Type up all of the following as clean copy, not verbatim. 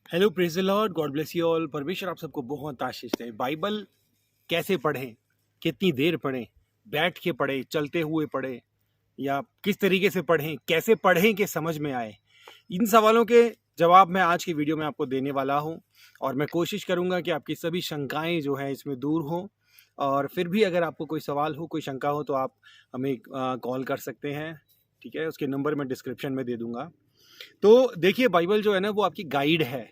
Hello, praise the Lord, God bless you all. परमेश्वर आप सबको बहुत आशीष दे। बाइबल कैसे पढ़ें, कितनी देर पढ़ें, बैठ के पढ़ें, चलते हुए पढ़ें, या किस तरीके से पढ़ें, कैसे पढ़ें कि समझ में आए, इन सवालों के जवाब मैं आज की वीडियो में आपको देने वाला हूं। और मैं कोशिश करूंगा कि आपकी सभी शंकाएं जो हैं इसमें दूर हों। और फिर भी अगर आपको कोई सवाल हो, कोई शंका हो, तो आप हमें कॉल कर सकते हैं। ठीक है, उसके नंबर मैं डिस्क्रिप्शन में दे दूंगा। तो देखिए, बाइबल जो है ना वो आपकी गाइड है।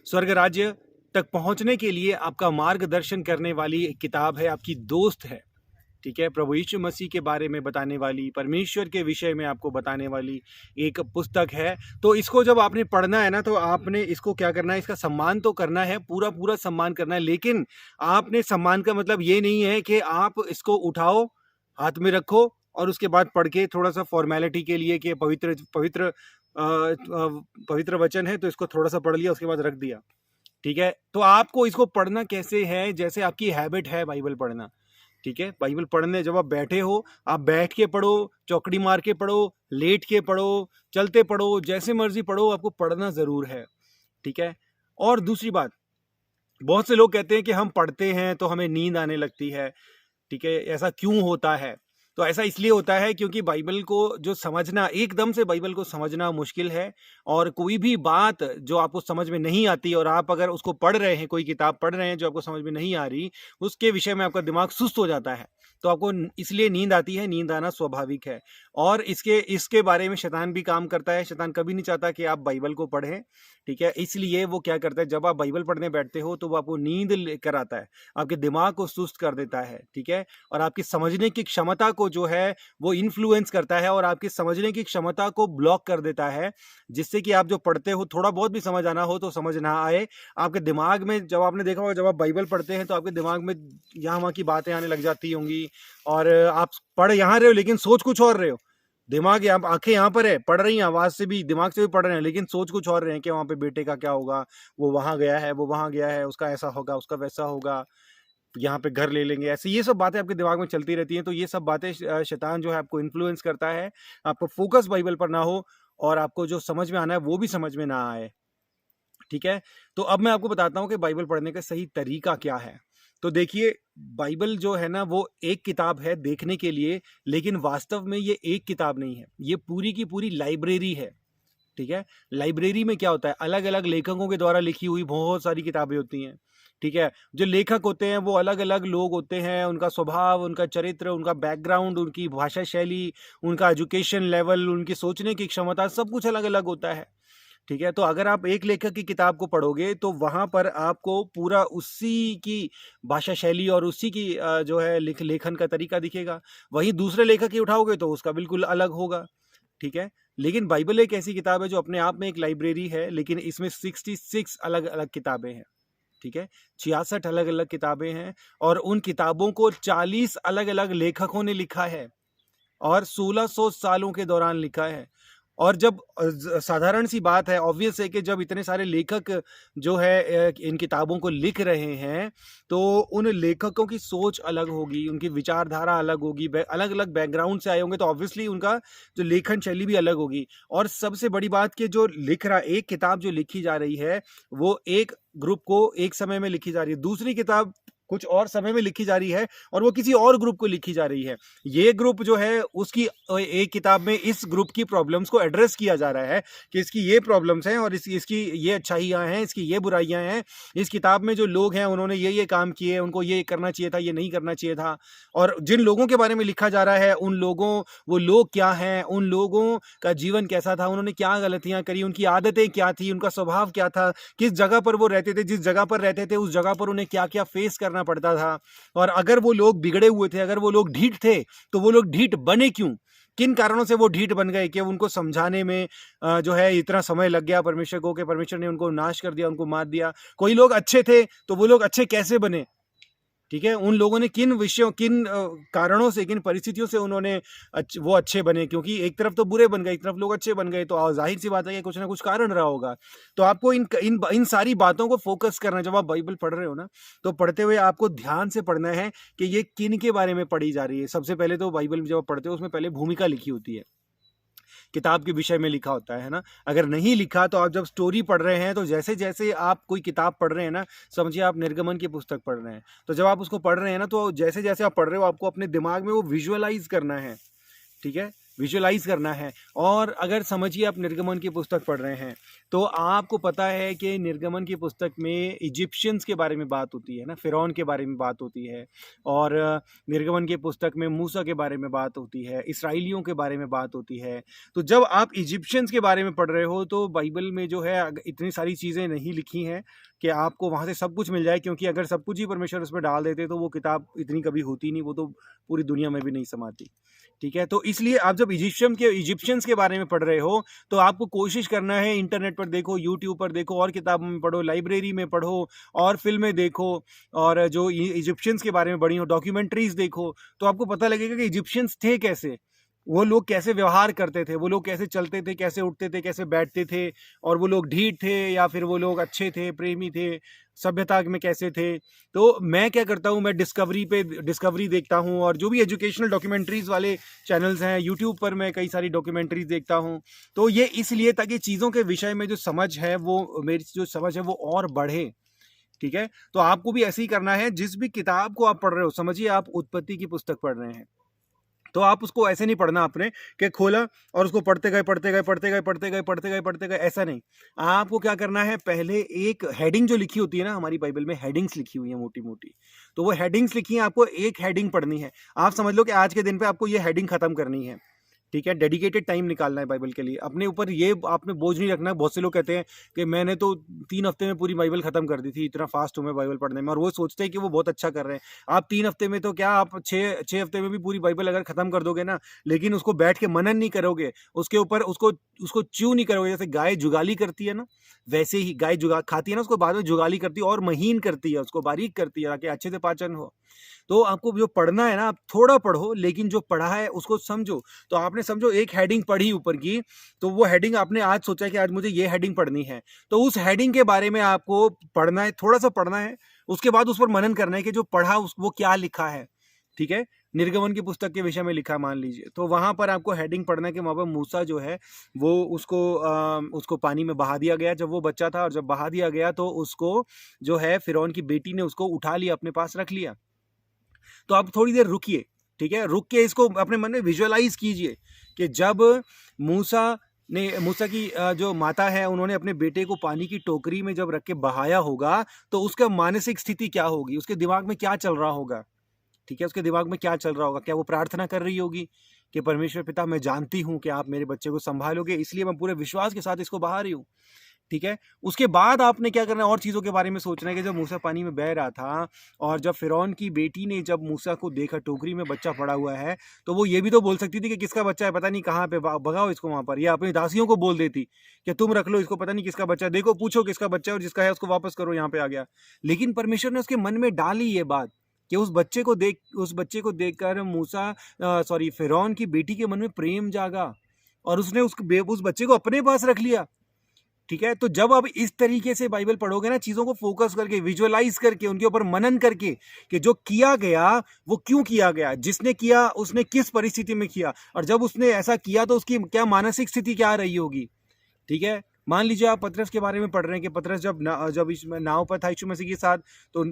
स्वर्ग राज्य तक पहुंचने के लिए आपका मार्गदर्शन करने वाली एक किताब है, आपकी दोस्त है। ठीक है, प्रभु यीशु मसीह के बारे में बताने वाली, परमेश्वर के विषय में आपको बताने वाली एक पुस्तक है। तो इसको जब आपने पढ़ना है ना, तो आपने इसको क्या करना है, इसका सम्मान तो करना है, पूरा पूरा सम्मान करना है। लेकिन आपने सम्मान का मतलब ये नहीं है कि आप इसको उठाओ, हाथ में रखो और उसके बाद पढ़ के थोड़ा सा फॉर्मेलिटी के लिए कि पवित्र पवित्र पवित्र वचन है तो इसको थोड़ा सा पढ़ लिया, उसके बाद रख दिया। ठीक है, तो आपको इसको पढ़ना कैसे है, जैसे आपकी हैबिट है बाइबल पढ़ना। ठीक है, बाइबल पढ़ने जब आप बैठे हो, आप बैठ के पढ़ो, चौकड़ी मार के पढ़ो, लेट के पढ़ो, चलते पढ़ो, जैसे मर्जी पढ़ो, आपको पढ़ना जरूर है। ठीक है। और दूसरी बात, बहुत से लोग कहते हैं कि हम पढ़ते हैं तो हमें नींद आने लगती है। ठीक है, ऐसा क्यों होता है? तो ऐसा इसलिए होता है क्योंकि बाइबल को जो समझना, एकदम से बाइबल को समझना मुश्किल है। और कोई भी बात जो आपको समझ में नहीं आती और आप अगर उसको पढ़ रहे हैं, कोई किताब पढ़ रहे हैं जो आपको समझ में नहीं आ रही, उसके विषय में आपका दिमाग सुस्त हो जाता है। तो आपको इसलिए नींद आती है, नींद आना स्वाभाविक है। और इसके इसके बारे में शैतान भी काम करता है। शैतान कभी नहीं चाहता कि आप बाइबल को पढ़ें। ठीक है, इसलिए वो क्या करता है, जब आप बाइबल पढ़ने बैठते हो तो वो आपको नींद लेकर आता है, आपके दिमाग को सुस्त कर देता है। ठीक है, और आपकी समझने की क्षमता को जो है वो इन्फ्लुएंस करता है और आपकी समझने की क्षमता को ब्लॉक कर देता है, जिससे कि आप जो पढ़ते हो, थोड़ा बहुत भी समझ आना हो तो समझ ना आए। आपके दिमाग में, जब आपने देखा होगा, जब आप बाइबल पढ़ते हैं तो आपके दिमाग में यहाँ वहाँ की बातें आने लग जाती होंगी। और आप पढ़ यहाँ रहे हो लेकिन सोच कुछ और रहे हो। दिमाग यहाँ, आंखें यहाँ पर है, पढ़ रही हैं, आवाज से भी, दिमाग से भी पढ़ रहे हैं, लेकिन सोच कुछ और रहे हैं कि वहां पे बेटे का क्या होगा, वो वहां गया है, वो वहां गया है, उसका ऐसा होगा, उसका वैसा होगा, यहाँ पे घर ले लेंगे, ऐसे ये सब बातें आपके दिमाग में चलती रहती हैं। तो ये सब बातें शैतान जो है आपको इन्फ्लुएंस करता है, आपको फोकस बाइबल पर ना हो और आपको जो समझ में आना है वो भी समझ में ना आए। ठीक है, तो अब मैं आपको बताता हूँ कि बाइबल पढ़ने का सही तरीका क्या है। तो देखिए, बाइबल जो है ना वो एक किताब है देखने के लिए, लेकिन वास्तव में ये एक किताब नहीं है, ये पूरी की पूरी लाइब्रेरी है। ठीक है, लाइब्रेरी में क्या होता है, अलग अलग लेखकों के द्वारा लिखी हुई बहुत सारी किताबें होती हैं। ठीक है, जो लेखक होते हैं वो अलग अलग लोग होते हैं, उनका स्वभाव, उनका चरित्र, उनका बैकग्राउंड, उनकी भाषा शैली, उनका एजुकेशन लेवल, उनकी सोचने की क्षमता, सब कुछ अलग अलग होता है। ठीक है, तो अगर आप एक लेखक की किताब को पढ़ोगे तो वहां पर आपको पूरा उसी की भाषा शैली और उसी की जो है लेखन का तरीका दिखेगा। वहीं दूसरे लेखक की उठाओगे तो उसका बिल्कुल अलग होगा। ठीक है, लेकिन बाइबल एक ऐसी किताब है जो अपने आप में एक लाइब्रेरी है, लेकिन इसमें 66 अलग अलग किताबें हैं। ठीक है, 66 अलग अलग किताबें हैं और उन किताबों को 40 अलग अलग लेखकों ने लिखा है और 1600 सालों के दौरान लिखा है। और जब साधारण सी बात है, ऑब्वियस है कि जब इतने सारे लेखक जो है इन किताबों को लिख रहे हैं, तो उन लेखकों की सोच अलग होगी, उनकी विचारधारा अलग होगी, अलग अलग बैकग्राउंड से आए होंगे, तो ऑब्वियसली उनका जो लेखन शैली भी अलग होगी। और सबसे बड़ी बात कि जो लिख रहा, एक किताब जो लिखी जा रही है वो एक ग्रुप को एक समय में लिखी जा रही है, दूसरी किताब कुछ और समय में लिखी जा रही है और वो किसी और ग्रुप को लिखी जा रही है। ये ग्रुप जो है उसकी एक किताब में इस ग्रुप की प्रॉब्लम्स को एड्रेस किया जा रहा है कि इसकी ये प्रॉब्लम्स हैं और इसकी ये अच्छाइयाँ हैं, इसकी ये बुराइयाँ हैं। इस किताब में जो लोग हैं उन्होंने ये काम किए, उनको ये करना चाहिए था, ये नहीं करना चाहिए था। और जिन लोगों के बारे में लिखा जा रहा है, उन लोगों, वो लोग क्या हैं, उन लोगों का जीवन कैसा था, उन्होंने क्या गलतियां करी, उनकी आदतें क्या थी, उनका स्वभाव क्या था, किस जगह पर वो रहते थे, जिस जगह पर रहते थे उस जगह पर उन्हें क्या क्या फेस करना पड़ता था। और अगर वो लोग बिगड़े हुए थे, अगर वो लोग ढीठ थे, तो वो लोग ढीठ बने क्यों, किन कारणों से वो ढीठ बन गए, कि उनको समझाने में जो है इतना समय लग गया परमेश्वर को, कि परमेश्वर ने उनको नाश कर दिया, उनको मार दिया। कोई लोग अच्छे थे तो वो लोग अच्छे कैसे बने? ठीक है, उन लोगों ने किन विषयों, किन कारणों से, किन परिस्थितियों से उन्होंने वो अच्छे बने, क्योंकि एक तरफ तो बुरे बन गए, एक तरफ लोग अच्छे बन गए, तो जाहिर सी बात है कि कुछ ना कुछ कारण रहा होगा। तो आपको इन इन इन सारी बातों को फोकस करना, जब आप बाइबल पढ़ रहे हो ना, तो पढ़ते हुए आपको ध्यान से पढ़ना है कि ये किन के बारे में पढ़ी जा रही है। सबसे पहले तो बाइबल जब आप पढ़ते हो उसमें पहले भूमिका लिखी होती है किताब के विषय में लिखा होता है ना। अगर नहीं लिखा तो आप जब स्टोरी पढ़ रहे हैं तो जैसे जैसे आप कोई किताब पढ़ रहे हैं ना, समझिए आप निर्गमन की पुस्तक पढ़ रहे हैं, तो जब आप उसको पढ़ रहे हैं ना, तो जैसे जैसे आप पढ़ रहे हो आपको अपने दिमाग में वो विजुअलाइज करना है, ठीक है, विजुअलाइज करना है। और अगर समझिए आप निर्गमन की पुस्तक पढ़ रहे हैं तो आपको पता है कि निर्गमन की पुस्तक में इजिप्शियंस के बारे में बात होती है ना, फिरौन के बारे में बात होती है, और निर्गमन की पुस्तक में मूसा के बारे में बात होती है, इसराइलियों के बारे में बात होती है। तो जब आप इजिप्शियंस के बारे में पढ़ रहे हो तो बाइबल में जो है इतनी सारी चीज़ें नहीं लिखी हैं कि आपको वहाँ से सब कुछ मिल जाए, क्योंकि अगर सब कुछ ही परमेश्वर उसमें डाल देते तो वो किताब इतनी कभी होती नहीं, वो तो पूरी दुनिया में भी नहीं समाती, ठीक है। तो इसलिए आप जब इजिप्शियंस के बारे में पढ़ रहे हो तो आपको कोशिश करना है, इंटरनेट पर देखो, यूट्यूब पर देखो, और किताबों में पढ़ो, लाइब्रेरी में पढ़ो, और फिल्में देखो, और जो इजिप्शियंस के बारे में बड़ी हो डॉक्यूमेंट्रीज देखो, तो आपको पता लगेगा कि इजिप्शियंस थे कैसे, वो लोग कैसे व्यवहार करते थे, वो लोग कैसे चलते थे, कैसे उठते थे, कैसे बैठते थे, और वो लोग ढीठ थे या फिर वो लोग अच्छे थे, प्रेमी थे, सभ्यता में कैसे थे। तो मैं क्या करता हूँ, मैं डिस्कवरी देखता हूँ, और जो भी एजुकेशनल डॉक्यूमेंट्रीज वाले चैनल्स हैं यूट्यूब पर, मैं कई सारी डॉक्यूमेंट्रीज देखता हूँ। तो ये इसलिए ताकि चीज़ों के विषय में जो समझ है, वो मेरी जो समझ है वो और बढ़े, ठीक है। तो आपको भी ऐसे ही करना है, जिस भी किताब को आप पढ़ रहे हो, समझिए आप उत्पत्ति की पुस्तक पढ़ रहे हैं, तो आप उसको ऐसे नहीं पढ़ना आपने कि खोला और उसको पढ़ते गए पढ़ते गए पढ़ते गए पढ़ते गए पढ़ते गए पढ़ते गए, ऐसा नहीं। आपको क्या करना है, पहले एक हेडिंग जो लिखी होती है ना, हमारी बाइबल में हेडिंग्स लिखी हुई है मोटी मोटी, तो वो हेडिंग्स लिखी है, आपको एक हेडिंग पढ़नी है। आप समझ लो कि आज के दिन पे आपको ये हेडिंग खत्म करनी है, ठीक है। डेडिकेटेड टाइम निकालना है बाइबल के लिए, अपने ऊपर ये आपने बोझ नहीं रखना है। बहुत से लोग कहते हैं कि मैंने तो 3 हफ्ते में पूरी बाइबल खत्म कर दी थी, इतना फास्ट हूँ मैं बाइबल पढ़ने में, और वो सोचते हैं कि वो बहुत अच्छा कर रहे हैं। आप 3 हफ्ते में तो क्या, आप छः हफ्ते में भी पूरी बाइबल अगर खत्म कर दोगे ना, लेकिन उसको बैठ के मनन नहीं करोगे, उसके ऊपर उसको उसको च्यू नहीं करोगे, जैसे गाय जुगाली करती है ना, वैसे ही गाय जुगा खाती है ना, उसको बाद में जुगाली करती है और महीन करती है, उसको बारीक करती है ताकि अच्छे से पाचन हो। तो आपको जो पढ़ना है ना, आप थोड़ा पढ़ो, लेकिन जो पढ़ा है उसको समझो। तो आपने समझो एक हेडिंग पढ़ी ऊपर की, तो वो हेडिंग आपने आज सोचा कि आज मुझे ये हेडिंग पढ़नी है, तो उस हेडिंग के बारे में आपको पढ़ना है, थोड़ा सा पढ़ना है, उसके बाद उस पर मनन करना है कि जो पढ़ा वो क्या लिखा है, ठीक है। निर्गमन की पुस्तक के विषय में लिखा मान लीजिए, तो वहां पर आपको हेडिंग पढ़ना है कि वहां पर मूसा जो है वो उसको पानी में बहा दिया गया जब वो बच्चा था, और जब बहा दिया गया तो उसको जो है फिरौन की बेटी ने उसको उठा लिया, अपने पास रख लिया। तो आप थोड़ी देर रुकिए, ठीक है, रुक के इसको अपने मन में विजुअलाइज कीजिए कि जब मूसा की जो माता है, उन्होंने अपने बेटे को पानी की टोकरी में जब रख के बहाया होगा, तो उसका मानसिक स्थिति क्या होगी, उसके दिमाग में क्या चल रहा होगा, ठीक है, उसके दिमाग में क्या चल रहा होगा। क्या वो प्रार्थना कर रही होगी कि परमेश्वर पिता, मैं जानती हूँ कि आप मेरे बच्चे को संभालोगे, इसलिए मैं पूरे विश्वास के साथ इसको बहा रही हूँ, ठीक है। उसके बाद आपने क्या करना है, और चीज़ों के बारे में सोचना है कि जब मूसा पानी में बह रहा था, और जब फिरौन की बेटी ने जब मूसा को देखा टोकरी में बच्चा पड़ा हुआ है, तो वो ये भी तो बोल सकती थी कि किसका बच्चा है, पता नहीं कहाँ पे, भगाओ इसको वहाँ पर, या अपनी दासियों को बोल देती कि तुम रख लो इसको, पता नहीं किसका बच्चा, देखो पूछो किसका बच्चा है, और जिसका है उसको वापस करो, यहाँ पे आ गया। लेकिन परमेश्वर ने उसके मन में डाली ये बात कि उस बच्चे को देखकर फिरौन की बेटी के मन में प्रेम जागा, और उसने उस बच्चे को अपने पास रख लिया, ठीक है। तो जब आप इस तरीके से बाइबल पढ़ोगे ना, चीजों को फोकस करके, विजुअलाइज करके, उनके ऊपर मनन करके कि जो किया गया वो क्यों किया गया, जिसने किया उसने किस परिस्थिति में किया, और जब उसने ऐसा किया तो उसकी क्या मानसिक स्थिति क्या रही होगी, ठीक है। मान लीजिए आप पतरस के बारे में पढ़ रहे हैं कि पतरस जब नाव पर था यीशु मसीह के साथ, तो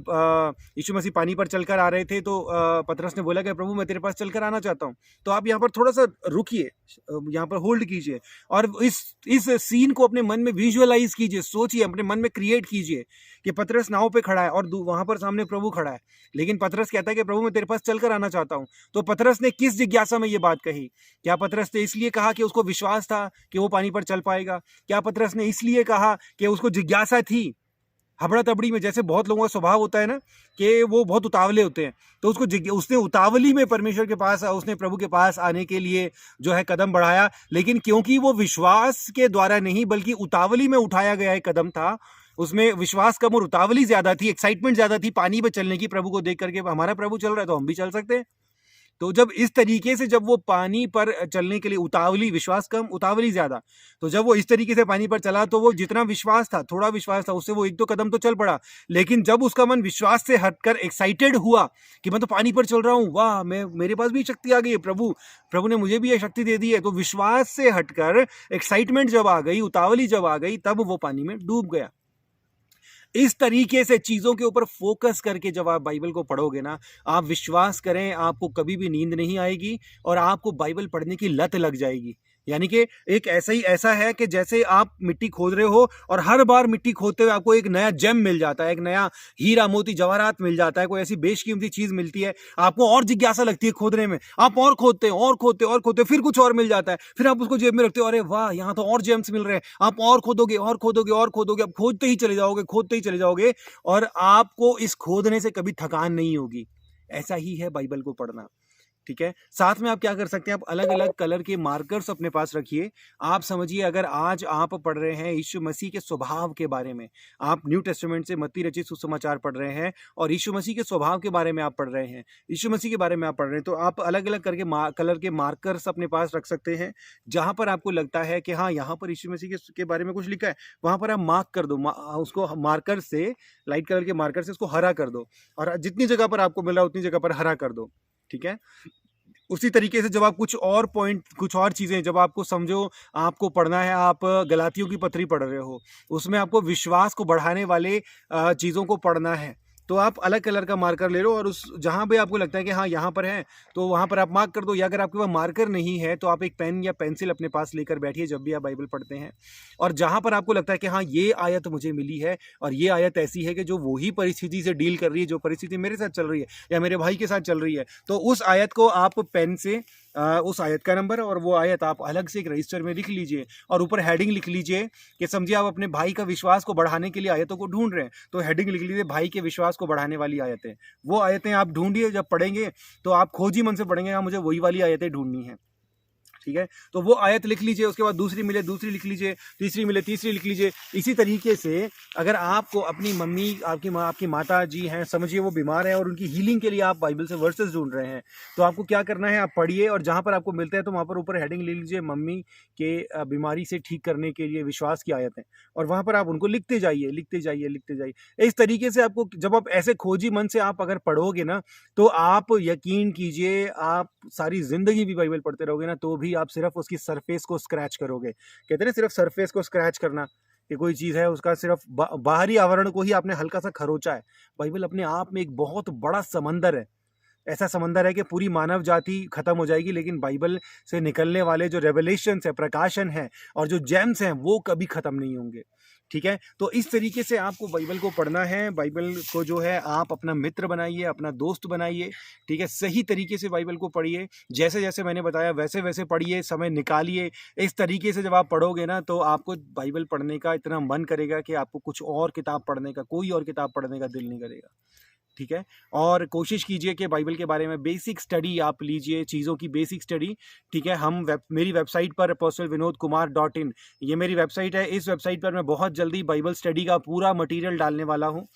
यीशु मसीह पानी पर चलकर आ रहे थे, तो पतरस ने बोला कि प्रभु मैं तेरे पास चलकर आना चाहता हूँ। तो आप यहाँ पर थोड़ा सा रुकिए, यहाँ पर होल्ड कीजिए, और इस सीन को अपने मन में विजुअलाइज कीजिए, सोचिए, अपने मन में क्रिएट कीजिए कि पतरस नाव पे खड़ा है और वहां पर सामने प्रभु खड़ा है, लेकिन पतरस कहता है कि प्रभु मैं तेरे पास चलकर आना चाहता हूँ। तो पतरस ने किस जिज्ञासा में ये बात कही? क्या पतरस ने इसलिए कहा कि उसको विश्वास था कि वो पानी पर चल पाएगा? क्या पतरस ने इसलिए कहा कि उसको जिज्ञासा थी हबड़ा तबड़ी में? जैसे बहुत लोगों का स्वभाव होता है ना कि वो बहुत उतावले होते हैं, तो उसने उतावली में परमेश्वर के पास, उसने प्रभु के पास आने के लिए जो है कदम बढ़ाया, लेकिन क्योंकि वो विश्वास के द्वारा नहीं बल्कि उतावली में उठाया गया एक कदम था, उसमें विश्वास कम और उतावली ज्यादा थी, एक्साइटमेंट ज्यादा थी पानी पे चलने की। प्रभु को देख करके हमारा प्रभु चल रहा है तो हम भी चल सकते हैं, तो जब इस तरीके से जब वो पानी पर चलने के लिए उतावली, विश्वास कम उतावली ज्यादा, तो जब वो इस तरीके से पानी पर चला तो वो जितना विश्वास था, थोड़ा विश्वास था, उससे वो एक दो कदम तो चल पड़ा, लेकिन जब उसका मन विश्वास से हटकर एक्साइटेड हुआ कि मैं तो पानी पर चल रहा हूँ, वाह, मैं मेरे पास भी शक्ति आ गई है, प्रभु प्रभु ने मुझे भी ये शक्ति दे दी है, तो विश्वास से हटकर एक्साइटमेंट जब आ गई, उतावली जब आ गई, तब वो पानी में डूब गया। इस तरीके से चीजों के ऊपर फोकस करके जब आप बाइबल को पढ़ोगे ना, आप विश्वास करें, आपको कभी भी नींद नहीं आएगी और आपको बाइबल पढ़ने की लत लग जाएगी। यानी कि एक ऐसा है कि जैसे आप मिट्टी खोद रहे हो और हर बार मिट्टी खोदते हुए आपको एक नया जेम मिल जाता है, एक नया हीरा मोती जवाहरात मिल जाता है, कोई ऐसी बेशकीमती चीज मिलती है, आपको और जिज्ञासा लगती है खोदने में, आप और खोदते हैं, और खोदते और खोदते, फिर कुछ और मिल जाता है, फिर आप उसको जेब में रखते हो, अरे वाह, यहाँ तो और जेम्स मिल रहे हैं, आप और खोदोगे और खोदोगे और खोदोगे, आप खोदते ही चले जाओगे, खोदते ही चले जाओगे, और आपको इस खोदने से कभी थकान नहीं होगी। ऐसा ही है बाइबल को पढ़ना। ठीक है, साथ में आप क्या कर सकते हैं, आप अलग अलग कलर के मार्कर्स अपने पास रखिए। आप समझिए, अगर आज आप पढ़ रहे हैं यीशु मसीह के स्वभाव के बारे में, आप न्यू टेस्टामेंट से मत्ती रचित सुसमाचार पढ़ रहे हैं और यीशु मसीह के स्वभाव के बारे में आप पढ़ रहे हैं, यीशु मसीह के बारे में आप पढ़ रहे हैं, तो आप अलग अलग करके कलर के मार्कर्स अपने पास रख सकते हैं। जहां पर आपको लगता है कि हाँ, यहाँ पर यीशु मसीह के बारे में कुछ लिखा है, वहां पर आप मार्क कर दो, उसको मार्कर से, लाइट कलर के मार्कर से उसको हरा कर दो, और जितनी जगह पर आपको मिला उतनी जगह पर हरा कर दो। ठीक है, उसी तरीके से जब आप कुछ और पॉइंट, कुछ और चीज़ें, जब आपको समझो आपको पढ़ना है, आप गलातियों की पत्री पढ़ रहे हो, उसमें आपको विश्वास को बढ़ाने वाले चीज़ों को पढ़ना है, तो आप अलग कलर का मार्कर ले लो और उस जहाँ पे आपको लगता है कि हाँ यहाँ पर है, तो वहाँ पर आप मार्क कर दो, या अगर आपके पास मार्कर नहीं है तो आप एक पेन या पेंसिल अपने पास लेकर बैठिए जब भी आप बाइबल पढ़ते हैं, और जहाँ पर आपको लगता है कि हाँ ये आयत मुझे मिली है और ये आयत ऐसी है कि जो वही परिस्थिति से डील कर रही है, जो परिस्थिति मेरे साथ चल रही है या मेरे भाई के साथ चल रही है, तो उस आयत को आप पेन से उस आयत का नंबर और वो आयत आप अलग से एक रजिस्टर में लिख लीजिए और ऊपर हेडिंग लिख लीजिए कि समझिए आप अपने भाई का विश्वास को बढ़ाने के लिए आयतों को ढूंढ रहे हैं, तो हेडिंग लिख लीजिए भाई के विश्वास को बढ़ाने वाली आयतें। वो आयतें आप ढूंढिए, जब पढ़ेंगे तो आप खोजी मन से पढ़ेंगे, मुझे वही वाली आयतें ढूंढनी है। ठीक है, तो वो आयत लिख लीजिए, उसके बाद दूसरी मिले दूसरी लिख लीजिए, तीसरी मिले तीसरी लिख लीजिए। इसी तरीके से अगर आपको अपनी मम्मी, आपकी माता जी हैं, समझिए वो बीमार है और उनकी हीलिंग के लिए आप बाइबल से वर्सेस ढूंढ रहे हैं, तो आपको क्या करना है, आप पढ़िए और जहाँ पर आपको मिलता है तो वहाँ पर ऊपर हेडिंग ले लीजिए, मम्मी के बीमारी से ठीक करने के लिए विश्वास की आयत है, और वहाँ पर आप उनको लिखते जाइए, लिखते जाइए, लिखते जाइए। इस तरीके से आपको, जब आप ऐसे खोजी मन से आप अगर पढ़ोगे ना, तो आप यकीन कीजिए, आप सारी जिंदगी भी बाइबल पढ़ते रहोगे ना, तो भी आप सिर्फ उसकी सरफेस को स्क्रैच करोगे। कहते हैं ना, सिर्फ सरफेस को स्क्रैच करना, कि कोई चीज़ है उसका सिर्फ बाहरी आवरण को ही आपने हल्का सा खरोचा है। बाइबल अपने आप में एक बहुत बड़ा समंदर है, ऐसा समंदर है कि पूरी मानव जाति खत्म हो जाएगी, लेकिन बाइबल से निकलने वाले जो रेवलेशंस है, प्रकाशन है और जो जेम्स हैं, वो कभी खत्म नहीं होंगे। ठीक है, तो इस तरीके से आपको बाइबल को पढ़ना है, बाइबल को जो है आप अपना मित्र बनाइए, अपना दोस्त बनाइए। ठीक है, सही तरीके से बाइबल को पढ़िए, जैसे जैसे मैंने बताया वैसे वैसे पढ़िए, समय निकालिए। इस तरीके से जब आप पढ़ोगे ना, तो आपको बाइबल पढ़ने का इतना मन करेगा कि आपको कुछ और किताब पढ़ने का, कोई और किताब पढ़ने का दिल नहीं करेगा। ठीक है, और कोशिश कीजिए कि बाइबल के बारे में बेसिक स्टडी आप लीजिए, चीज़ों की बेसिक स्टडी। ठीक है, मेरी वेबसाइट पर apostlvinodkumar.in, ये मेरी वेबसाइट है। इस वेबसाइट पर मैं बहुत जल्दी बाइबल स्टडी का पूरा मटेरियल डालने वाला हूँ।